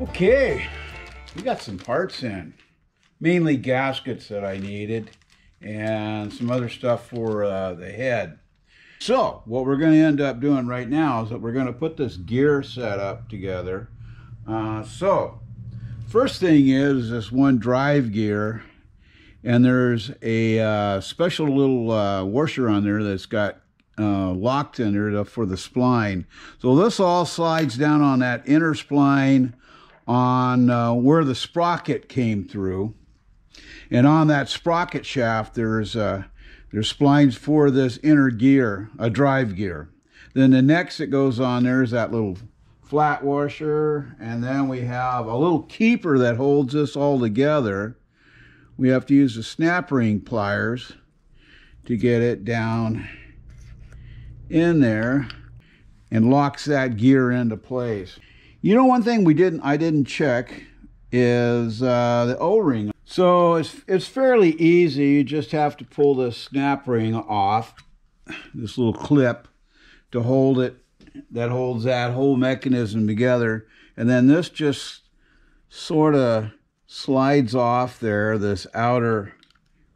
Okay, we got some parts in, mainly gaskets that I needed and some other stuff for the head. So what we're going to end up doing right now is that we're going to put this gear setup together. So first thing is this one drive gear, and there's a special little washer on there that's got locked in there for the spline. So this all slides down on that inner spline on where the sprocket came through, and on that sprocket shaft there's splines for this inner gear, a drive gear. Then the next that goes on there is that little flat washer, and then we have a little keeper that holds this all together. We have to use the snap ring pliers to get it down in there and locks that gear into place. You know, one thing I didn't check is the O-ring. So it's fairly easy. You just have to pull this snap ring off, this little clip to hold it, that holds that whole mechanism together. And then this just sort of slides off there, this outer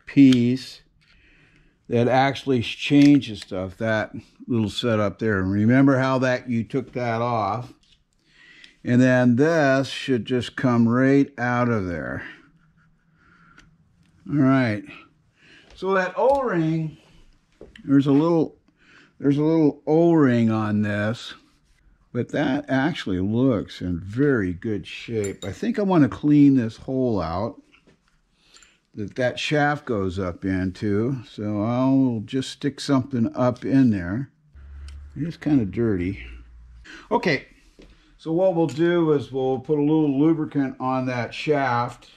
piece that actually changes stuff, that little setup there. Remember how that you took that off? And then this should just come right out of there. All right. So that O-ring, there's a little O-ring on this, but that actually looks in very good shape. I think I want to clean this hole out that shaft goes up into. So I'll just stick something up in there. It's kind of dirty. Okay. So what we'll do is we'll put a little lubricant on that shaft.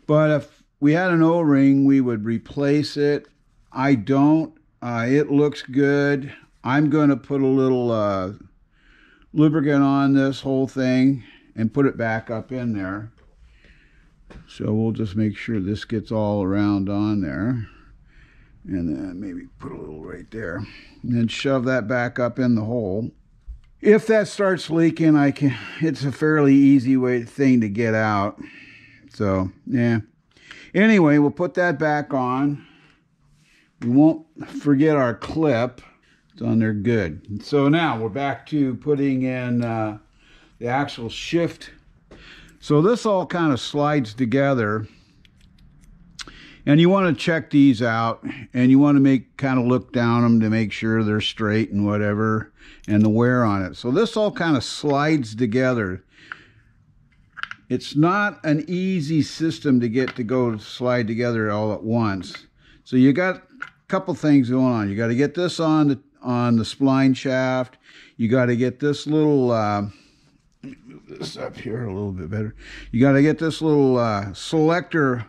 But if we had an O-ring, we would replace it. I don't. It looks good. I'm going to put a little lubricant on this whole thing and put it back up in there. So we'll just make sure this gets all around on there. And then maybe put a little right there. And then shove that back up in the hole. If that starts leaking, it's a fairly easy thing to get out. So, yeah. Anyway, we'll put that back on. We won't forget our clip. It's on there good. So now we're back to putting in the actual shift. So this all kind of slides together. And you want to check these out, and you want to kind of look down them to make sure they're straight and whatever, and the wear on it. So this all kind of slides together. It's not an easy system to get to go slide together all at once. So you got a couple things going on. You got to get this on the spline shaft. You got to get this little move this up here a little bit better. You got to get this little selector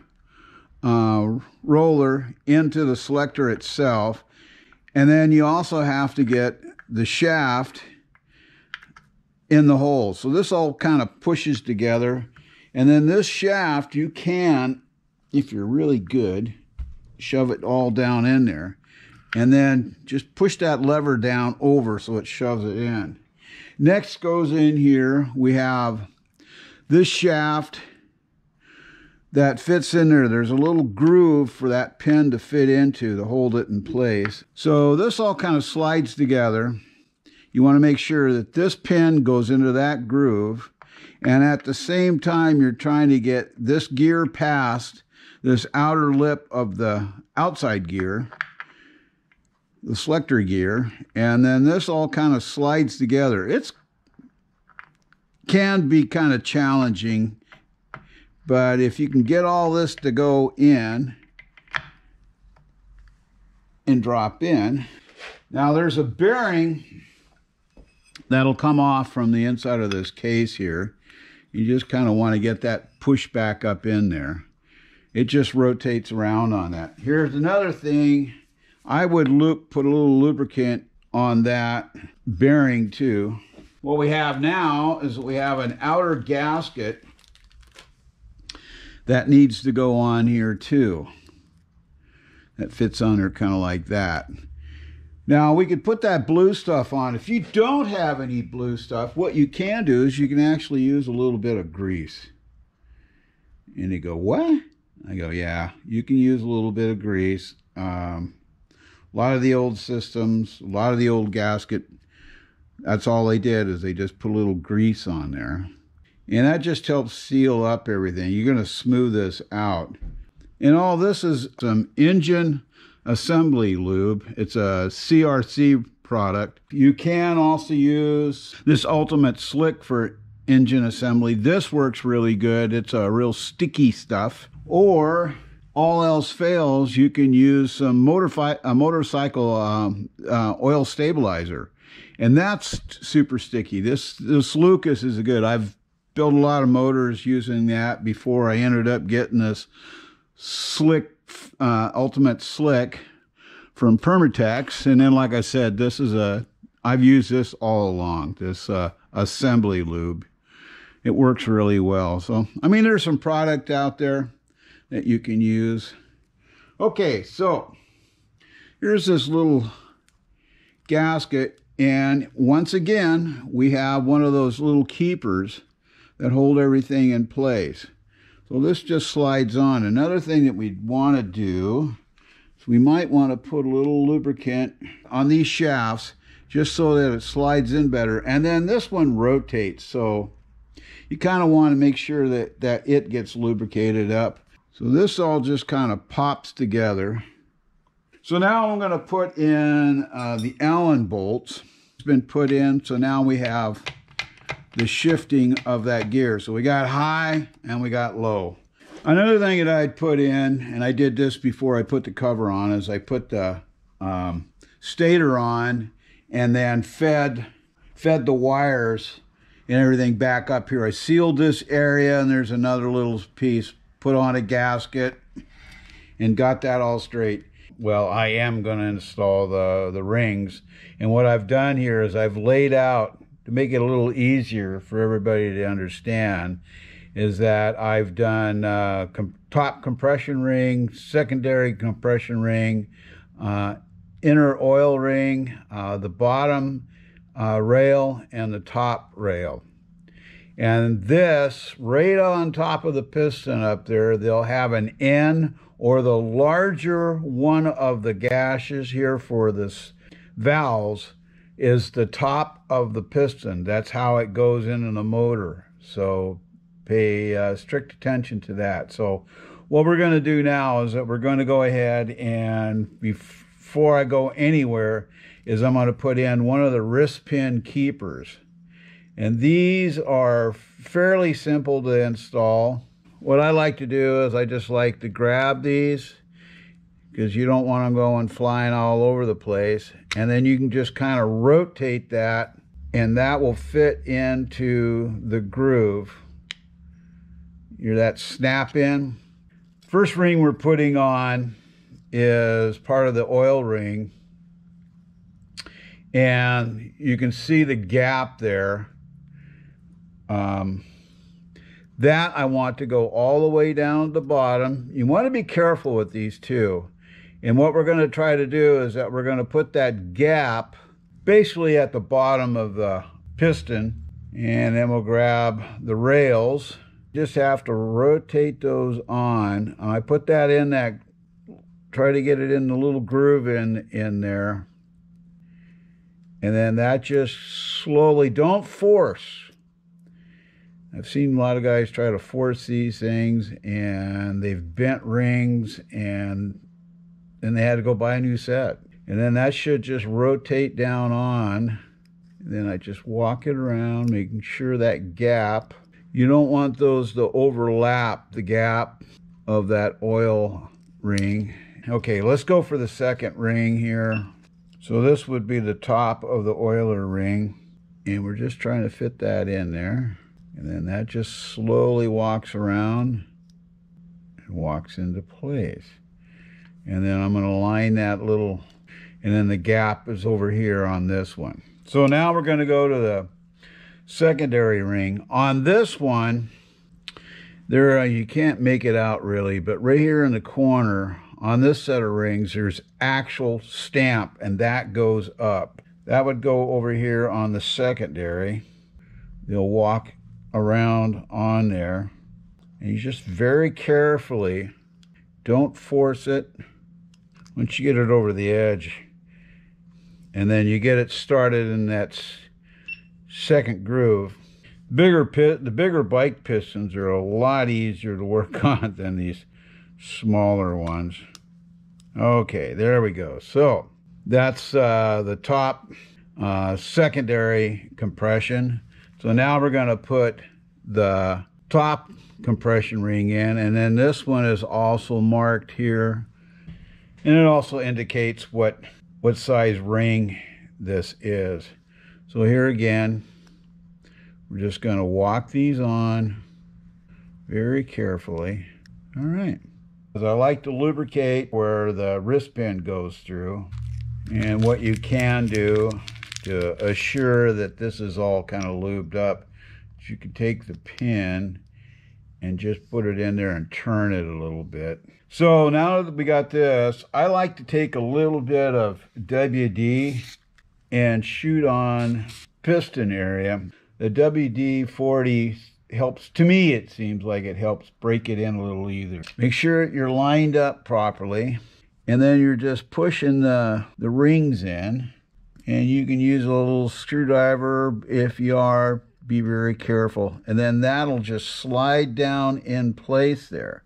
roller into the selector itself, and then you also have to get the shaft in the hole. So this all kind of pushes together, and then this shaft, you can, if you're really good, shove it all down in there, and then just push that lever down over so it shoves it in. Next goes in here, we have this shaft that fits in there. There's a little groove for that pin to fit into to hold it in place. So this all kind of slides together. You want to make sure that this pin goes into that groove, and at the same time you're trying to get this gear past this outer lip of the outside gear, the selector gear, and then this all kind of slides together. It can be kind of challenging, but if you can get all this to go in and drop in. Now there's a bearing that'll come off from the inside of this case here. You just kind of want to get that pushed back up in there. It just rotates around on that. Here's another thing. I would put a little lubricant on that bearing too. What we have now is we have an outer gasket that needs to go on here too. That fits on there kind of like that. Now we could put that blue stuff on. If you don't have any blue stuff, what you can do is you can actually use a little bit of grease. And you go, what? I go, yeah, you can use a little bit of grease. A lot of the old systems, a lot of the old gasket, that's all they did is they just put a little grease on there. And that just helps seal up everything. You're going to smooth this out. And all this is some engine assembly lube. It's a CRC product. You can also use this Ultimate Slick for engine assembly. This works really good. It's a real sticky stuff. Or all else fails, you can use some motorcycle oil stabilizer, and that's super sticky. This Lucas is good. I've built a lot of motors using that before I ended up getting this Slick Ultimate Slick from Permatex. And then, like I said, this is I've used this all along, this assembly lube. It works really well. So, I mean, there's some product out there that you can use. Okay, so here's this little gasket, and once again we have one of those little keepers that hold everything in place. So this just slides on. Another thing that we'd want to do is we might want to put a little lubricant on these shafts just so that it slides in better. And then this one rotates, so you kind of want to make sure that it gets lubricated up. So this all just kind of pops together. So now I'm going to put in the Allen bolts. It's been put in, so now we have the shifting of that gear. So we got high and we got low. Another thing that I'd put in, and I did this before I put the cover on, is I put the stator on and then fed the wires and everything back up here. I sealed this area, and there's another little piece, put on a gasket and got that all straight. Well, I am going to install the rings, and what I've done here is I've laid out, to make it a little easier for everybody to understand, is that I've done top compression ring, secondary compression ring, inner oil ring, the bottom rail, and the top rail. And this, right on top of the piston up there, they'll have an N, or the larger one of the gashes here for this valves is the top of the piston. That's how it goes into the motor. So pay strict attention to that. So what we're going to do now is that we're going to go ahead and, before I go anywhere, is I'm going to put in one of the wrist pin keepers. And these are fairly simple to install. What I like to do is I just like to grab these, because you don't want them going flying all over the place. And then you can just kind of rotate that, and that will fit into the groove. You're that snap in. First ring we're putting on is part of the oil ring. And you can see the gap there. That I want to go all the way down to the bottom. You want to be careful with these too. And what we're going to try to do is that we're going to put that gap basically at the bottom of the piston, and then we'll grab the rails. Just have to rotate those on. I put that in that, try to get it in the little groove in there. And then that just slowly, don't force. I've seen a lot of guys try to force these things, and they've bent rings, and then they had to go buy a new set. And then that should just rotate down on. And then I just walk it around, making sure that gap, you don't want those to overlap the gap of that oil ring. Okay, let's go for the second ring here. So this would be the top of the oiler ring, and we're just trying to fit that in there. And then that just slowly walks around and walks into place. And then I'm going to line that little, and then the gap is over here on this one. So now we're going to go to the secondary ring. On this one, there you can't make it out really, but right here in the corner on this set of rings, there's actual stamp, and that goes up. That would go over here on the secondary. They'll walk around on there. And you just very carefully, don't force it. Once you get it over the edge, and then you get it started in that second groove. The bigger bike pistons are a lot easier to work on than these smaller ones. Okay, there we go. So that's the top secondary compression. So now we're going to put the top compression ring in, and then this one is also marked here, and it also indicates what size ring this is. So here again, we're just going to walk these on very carefully. All right. Because I like to lubricate where the wrist pin goes through. And what you can do to assure that this is all kind of lubed up, is you can take the pin and just put it in there and turn it a little bit. So now that we got this, I like to take a little bit of WD and shoot on piston area. The WD-40 helps, to me it seems like it helps break it in a little easier. Make sure you're lined up properly, and then you're just pushing the rings in, and you can use a little screwdriver if you are. Be very careful, and then that'll just slide down in place there.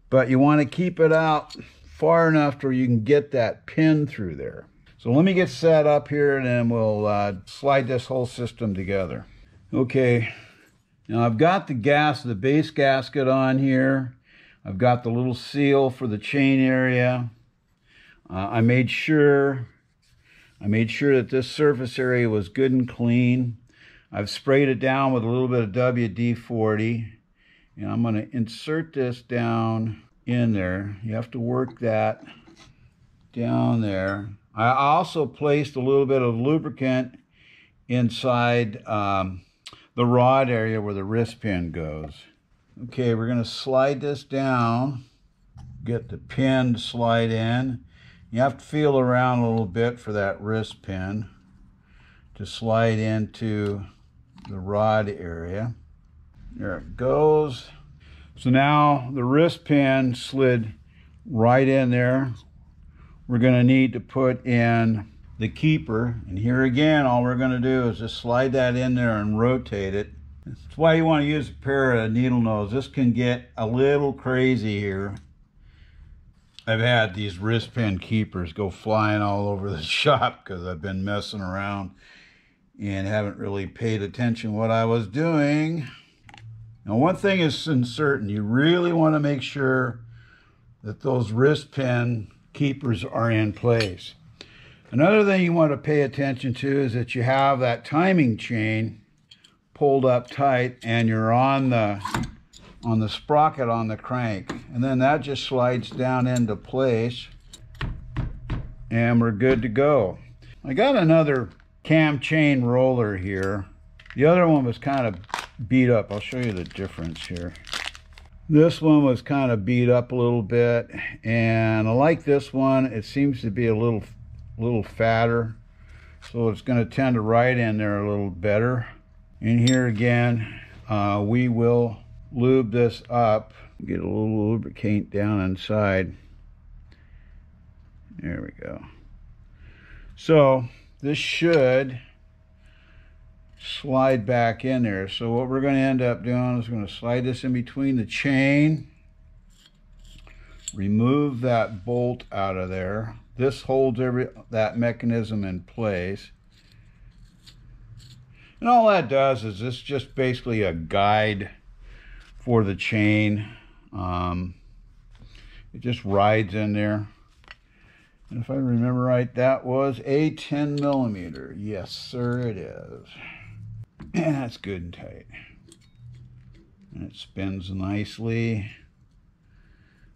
But you want to keep it out far enough where you can get that pin through there. So let me get set up here, and then we'll slide this whole system together. Okay, now I've got the base gasket on here. I've got the little seal for the chain area. I made sure that this surface area was good and clean. I've sprayed it down with a little bit of WD-40, and I'm going to insert this down in there. You have to work that down there. I also placed a little bit of lubricant inside the rod area where the wrist pin goes. Okay, we're going to slide this down, get the pin to slide in. You have to feel around a little bit for that wrist pin to slide into the rod area. There it goes. So now the wrist pin slid right in there. We're going to need to put in the keeper, and here again all we're going to do is just slide that in there and rotate it. That's why you want to use a pair of needle nose. This can get a little crazy here. I've had these wrist pin keepers go flying all over the shop because I've been messing around and haven't really paid attention what I was doing. Now one thing is certain, you really want to make sure that those wrist pin keepers are in place. Another thing you want to pay attention to is that you have that timing chain pulled up tight and you're on the sprocket on the crank, and then that just slides down into place and we're good to go. I got another cam chain roller here. The other one was kind of beat up. I'll show you the difference here. This one was kind of beat up a little bit, and I like this one. It seems to be a little fatter, so it's going to tend to ride in there a little better. And here again, we will lube this up. Get a little lubricant down inside. There we go. So this should slide back in there. So what we're going to end up doing is going to slide this in between the chain, remove that bolt out of there. This holds that mechanism in place. And all that does is this just basically a guide for the chain. It just rides in there. And if I remember right, that was a 10 millimeter. Yes, sir, it is. And that's good and tight. And it spins nicely.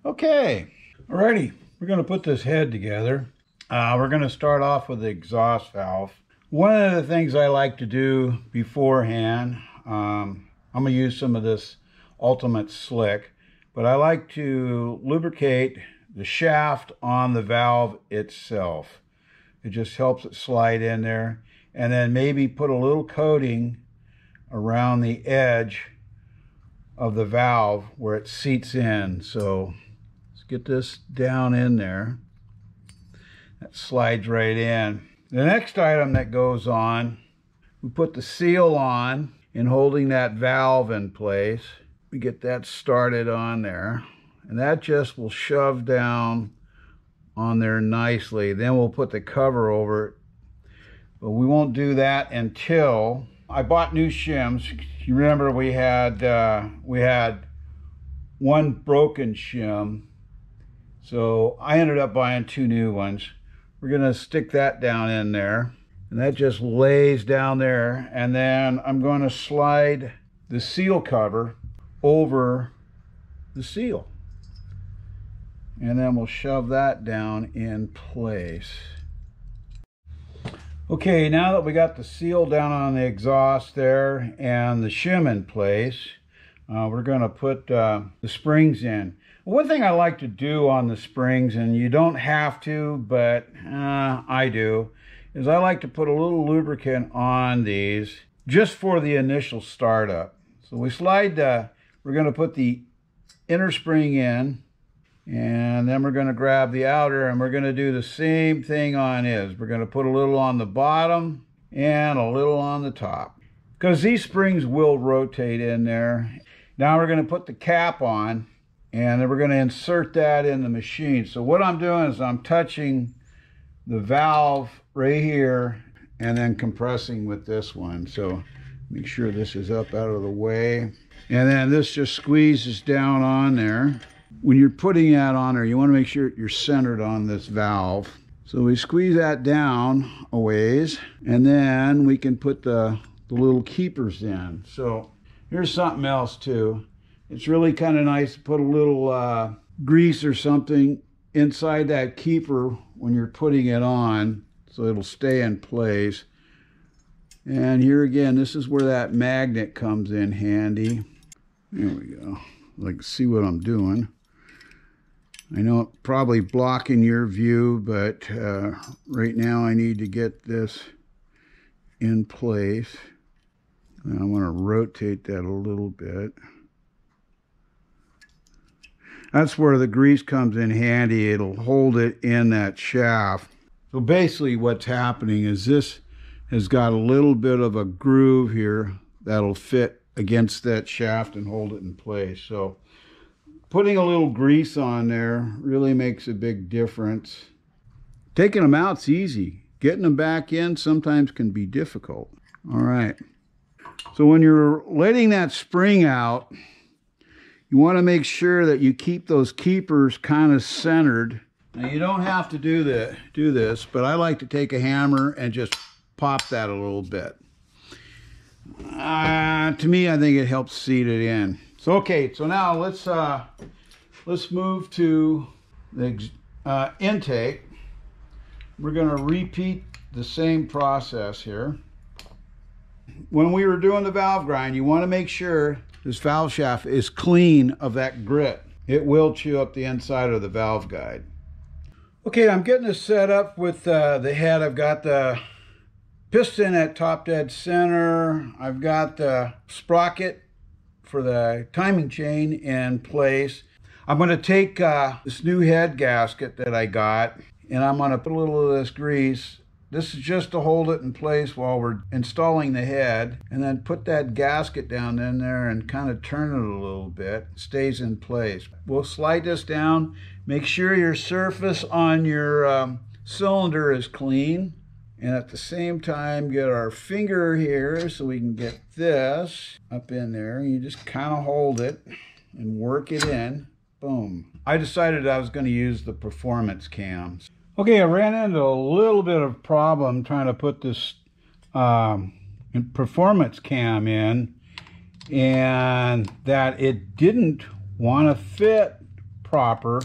Okay, alrighty. We're going to put this head together. We're going to start off with the exhaust valve. One of the things I like to do beforehand, I'm going to use some of this Ultimate Slick, but I like to lubricate the shaft on the valve itself. It just helps it slide in there. And then maybe put a little coating around the edge of the valve where it seats in. So let's get this down in there. That slides right in. The next item that goes on, we put the seal on in holding that valve in place. We get that started on there, and that just will shove down on there nicely. Then we'll put the cover over it, but we won't do that until I bought new shims. You remember we had one broken shim, so I ended up buying 2 new ones. We're gonna stick that down in there, and that just lays down there. And then I'm going to slide the seal cover over the seal, and then we'll shove that down in place. Okay, now that we got the seal down on the exhaust there and the shim in place, we're going to put the springs in. One thing I like to do on the springs, and you don't have to, but I do, is I like to put a little lubricant on these just for the initial startup. So we slide we're going to put the inner spring in, and then we're going to grab the outer, and we're going to do the same thing on his. We're going to put a little on the bottom and a little on the top, because these springs will rotate in there. Now we're going to put the cap on, and then we're going to insert that in the machine. So what I'm doing is I'm touching the valve right here and then compressing with this one. So make sure this is up out of the way. And then this just squeezes down on there. When you're putting that on there, you want to make sure you're centered on this valve. So we squeeze that down a ways, and then we can put the little keepers in. So here's something else too. It's really kind of nice to put a little grease or something inside that keeper when you're putting it on, so it'll stay in place. And here again, this is where that magnet comes in handy. There we go. Like, see what I'm doing. I know it's probably blocking your view, but right now I need to get this in place. And I want to rotate that a little bit. That's where the grease comes in handy. It'll hold it in that shaft. So basically what's happening is this has got a little bit of a groove here that'll fit against that shaft and hold it in place. So putting a little grease on there really makes a big difference. Taking them out's easy. Getting them back in sometimes can be difficult. All right. So when you're letting that spring out, you want to make sure that you keep those keepers kind of centered. Now you don't have to do this, but I like to take a hammer and just pop that a little bit. To me, I think it helps seat it in. So okay, so now let's move to the intake. We're going to repeat the same process here. When we were doing the valve grind, you want to make sure this valve shaft is clean of that grit. It will chew up the inside of the valve guide. Okay, I'm getting this set up with the head. I've got the piston at top dead center. I've got the sprocket for the timing chain in place. I'm going to take this new head gasket that I got, and I'm going to put a little of this grease. This is just to hold it in place while we're installing the head, and then put that gasket down in there and kind of turn it a little bit. It stays in place. We'll slide this down. Make sure your surface on your cylinder is clean, and at the same time get our finger here so we can get this up in there. You just kind of hold it and work it in. Boom. I decided I was going to use the performance cams. Okay, I ran into a little bit of problem trying to put this performance cam in, and that it didn't want to fit proper.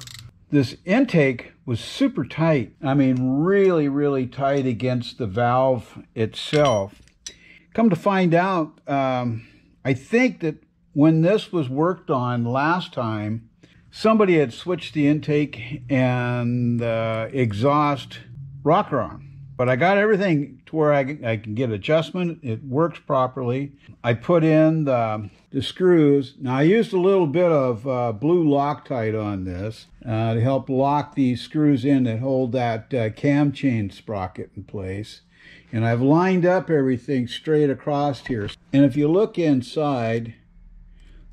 This intake was super tight. I mean, really, really tight against the valve itself. Come to find out, I think that when this was worked on last time, somebody had switched the intake and exhaust rocker arm. But I got everything to where I can get adjustment. It works properly. I put in the screws. Now I used a little bit of blue Loctite on this to help lock these screws in that hold that cam chain sprocket in place. And I've lined up everything straight across here. And if you look inside,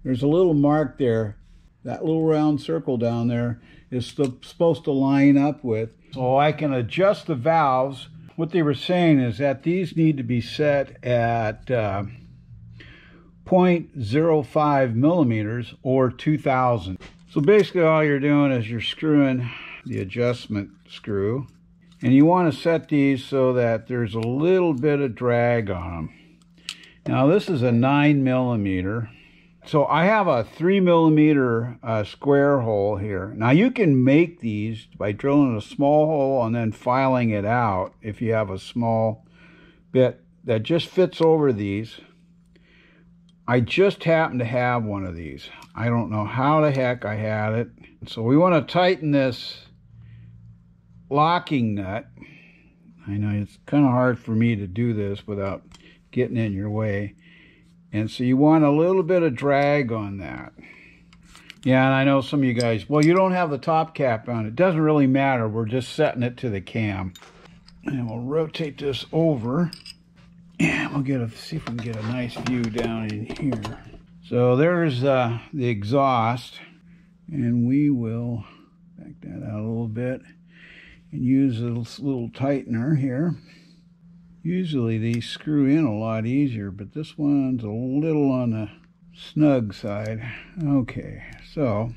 there's a little mark there. That little round circle down there is supposed to line up with. So I can adjust the valves. What they were saying is that these need to be set at 0.05 millimeters or 2000. So basically all you're doing is you're screwing the adjustment screw, and you want to set these so that there's a little bit of drag on them. Now this is a 9 millimeter. So I have a 3 millimeter square hole here. Now you can make these by drilling a small hole and then filing it out if you have a small bit that just fits over these. I just happen to have one of these. I don't know how the heck I had it. So we want to tighten this locking nut. I know it's kind of hard for me to do this without getting in your way. And so you want a little bit of drag on that. Yeah, and I know some of you guys, well, you don't have the top cap on. It doesn't really matter. We're just setting it to the cam. And we'll rotate this over. And we'll see if we can get a nice view down in here. So there's the exhaust. And we will back that out a little bit and use this little tightener here. Usually these screw in a lot easier, but this one's a little on the snug side. Okay, so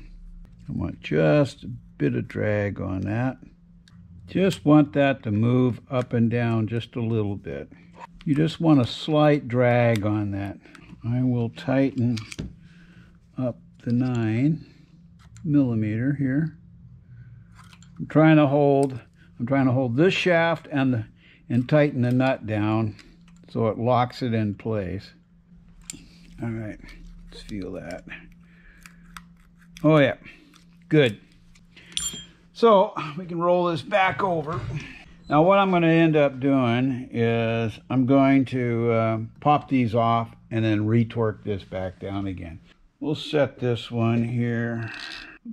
I want just a bit of drag on that. Just want that to move up and down just a little bit. You just want a slight drag on that. I will tighten up the 9 millimeter here. I'm trying to hold this shaft and tighten the nut down so it locks it in place. All right, let's feel that. Oh yeah, good. So we can roll this back over. Now what I'm going to end up doing is I'm going to pop these off and then retorque this back down again. We'll set this one here,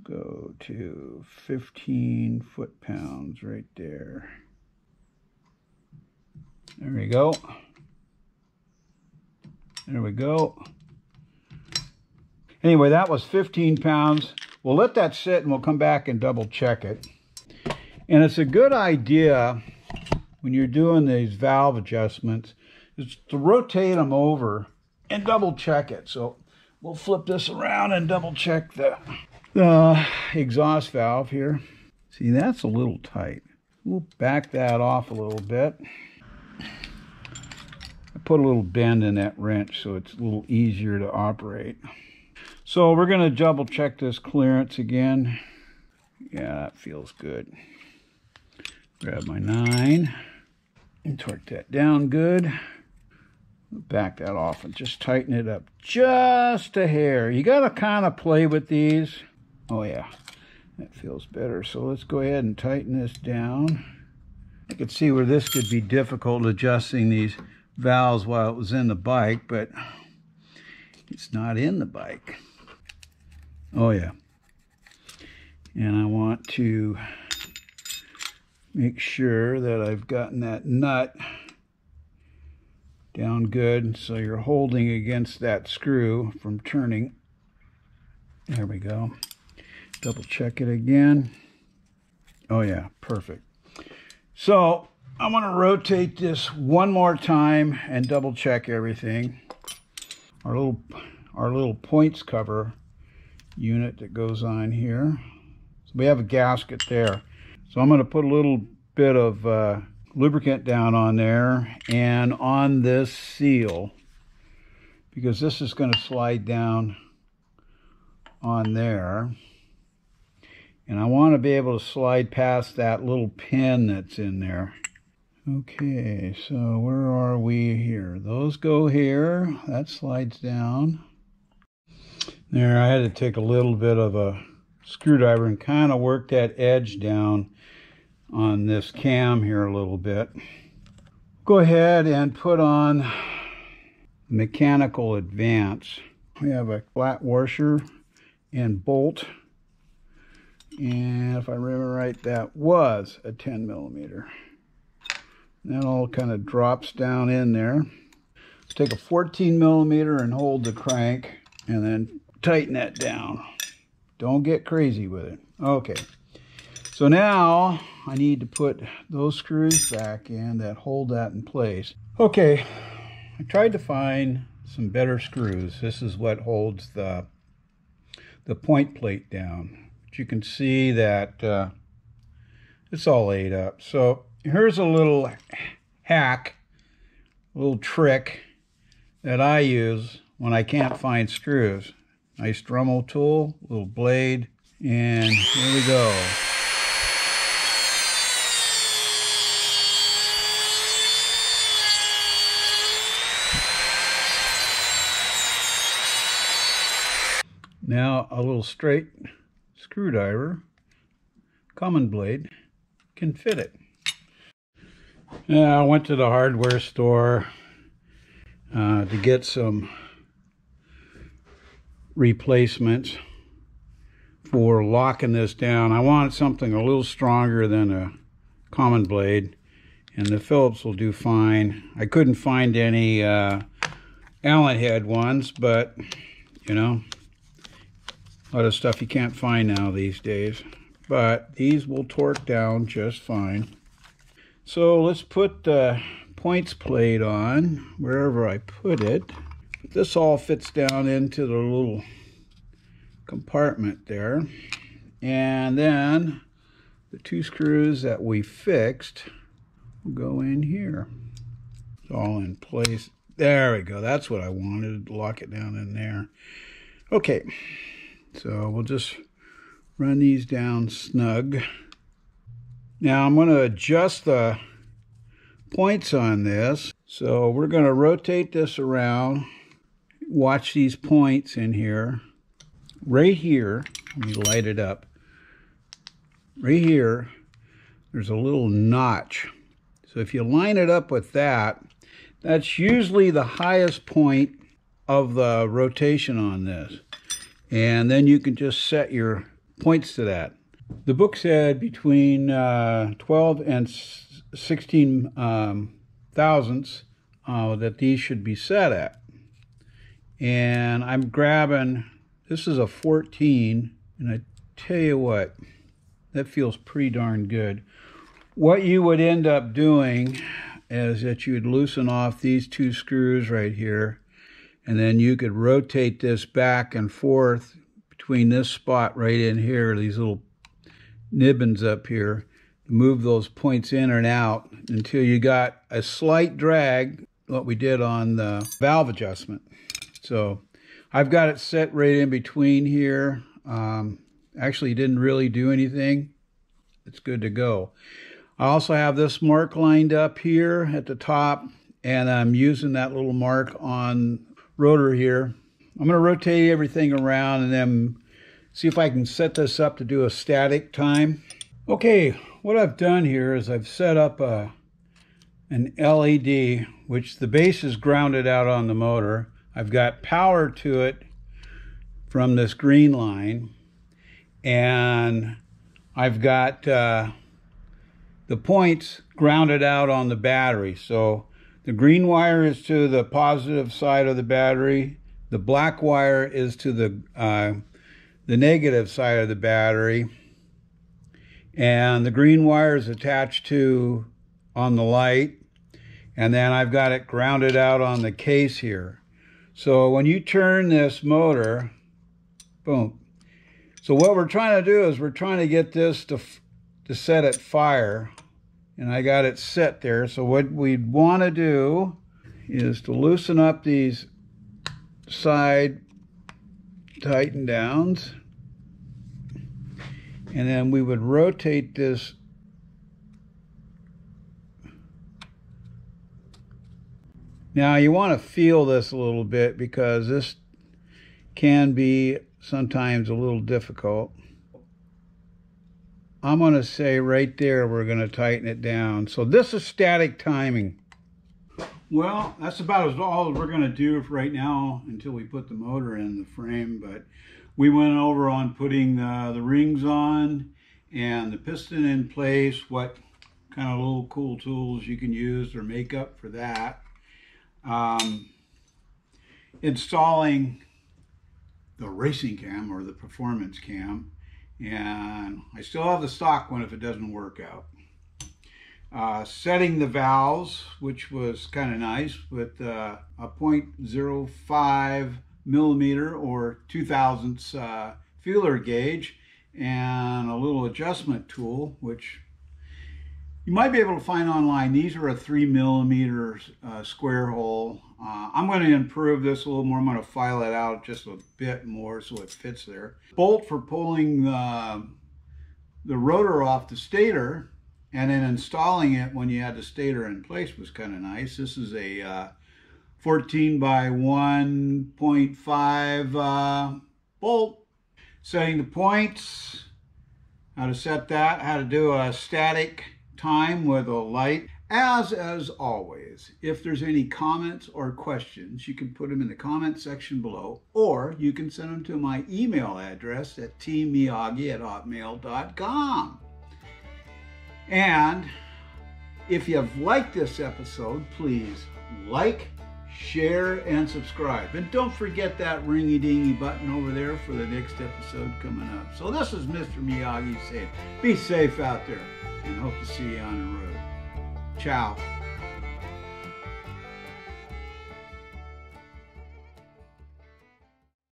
go to 15 foot-pounds right there. There we go. There we go. Anyway, that was 15 pounds. We'll let that sit and we'll come back and double check it. And it's a good idea when you're doing these valve adjustments is to rotate them over and double check it. So we'll flip this around and double check the exhaust valve here. See, that's a little tight. We'll back that off a little bit. I put a little bend in that wrench so it's a little easier to operate. So we're going to double check this clearance again. Yeah, that feels good. Grab my 9 and torque that down good. Back that off and just tighten it up just a hair. You got to kind of play with these. Oh yeah, that feels better. So let's go ahead and tighten this down. I could see where this could be difficult adjusting these valves while it was in the bike, but it's not in the bike. Oh yeah. And I want to make sure that I've gotten that nut down good so you're holding against that screw from turning. There we go. Double check it again. Oh yeah, perfect. So I'm going to rotate this one more time and double check everything. Our little points cover unit that goes on here. So we have a gasket there. So I'm going to put a little bit of lubricant down on there and on this seal, because this is going to slide down on there. And I want to be able to slide past that little pin that's in there. Okay, so where are we here? Those go here. That slides down. There, I had to take a little bit of a screwdriver and kind of work that edge down on this cam here a little bit. Go ahead and put on mechanical advance. We have a flat washer and bolt, and if I remember right, that was a 10 millimeter. That all kind of drops down in there. Let's take a 14 millimeter and hold the crank and then tighten that down. Don't get crazy with it. Okay, so now I need to put those screws back in that hold that in place. Okay, I tried to find some better screws. This is what holds the point plate down. But you can see that it's all ate up. So here's a little hack, a little trick that I use when I can't find screws. Nice Dremel tool, little blade, and here we go. Now a little straight screwdriver, common blade, can fit it. Now I went to the hardware store to get some replacements for locking this down. I wanted something a little stronger than a common blade, and the Phillips will do fine. I couldn't find any Allen head ones, but you know, a lot of stuff you can't find now these days. But these will torque down just fine. So let's put the points plate on wherever I put it. This all fits down into the little compartment there. And then the two screws that we fixed will go in here. It's all in place. There we go. That's what I wanted, to lock it down in there. Okay, so we'll just run these down snug. Now I'm going to adjust the points on this. So we're going to rotate this around. Watch these points in here. Right here, let me light it up. Right here, there's a little notch. So if you line it up with that, that's usually the highest point of the rotation on this. And then you can just set your points to that. The book said between 12 and 16 thousandths that these should be set at. And I'm grabbing, this is a 14, and I tell you what, that feels pretty darn good. What you would end up doing is that you would loosen off these two screws right here, and then you could rotate this back and forth between this spot right in here, these little nibbins up here, move those points in and out until you got a slight drag, what we did on the valve adjustment. So I've got it set right in between here. Actually didn't really do anything. It's good to go. I also have this mark lined up here at the top, and I'm using that little mark on rotor here. I'm going to rotate everything around and then see if I can set this up to do a static time. Okay, what I've done here is I've set up an LED, which the base is grounded out on the motor. I've got power to it from this green line, and I've got the points grounded out on the battery. So the green wire is to the positive side of the battery. The black wire is to the negative side of the battery. And the green wire is attached to on the light. And then I've got it grounded out on the case here. So when you turn this motor, boom. So what we're trying to do is we're trying to get this to set at fire. And I got it set there. So what we'd want to do is to loosen up these side tighten downs. And then we would rotate this now. You want to feel this a little bit because this can be sometimes a little difficult. I'm going to say right there we're going to tighten it down. So this is static timing. Well, that's about all we're going to do for right now until we put the motor in the frame. But we went over on putting the rings on and the piston in place, what kind of little cool tools you can use or make up for that. Installing the racing cam or the performance cam, and I still have the stock one if it doesn't work out. Setting the valves, which was kind of nice, with a 0.05 millimeter or 2/1000 feeler gauge and a little adjustment tool, which you might be able to find online. These are a 3 millimeter square hole. I'm going to improve this a little more. I'm going to file it out just a bit more so it fits there. Bolt for pulling the rotor off the stator, and then installing it when you had the stator in place was kind of nice. This is a 14 by 1.5 bolt. Setting the points, how to set that, how to do a static time with a light. As always, if there's any comments or questions, you can put them in the comment section below, or you can send them to my email address at tmiyagi@hotmail.com. And if you've liked this episode, please like, share, and subscribe. And don't forget that ringy-dingy button over there for the next episode coming up. So this is Mr. Miyagi saying, be safe out there, and hope to see you on the road. Ciao.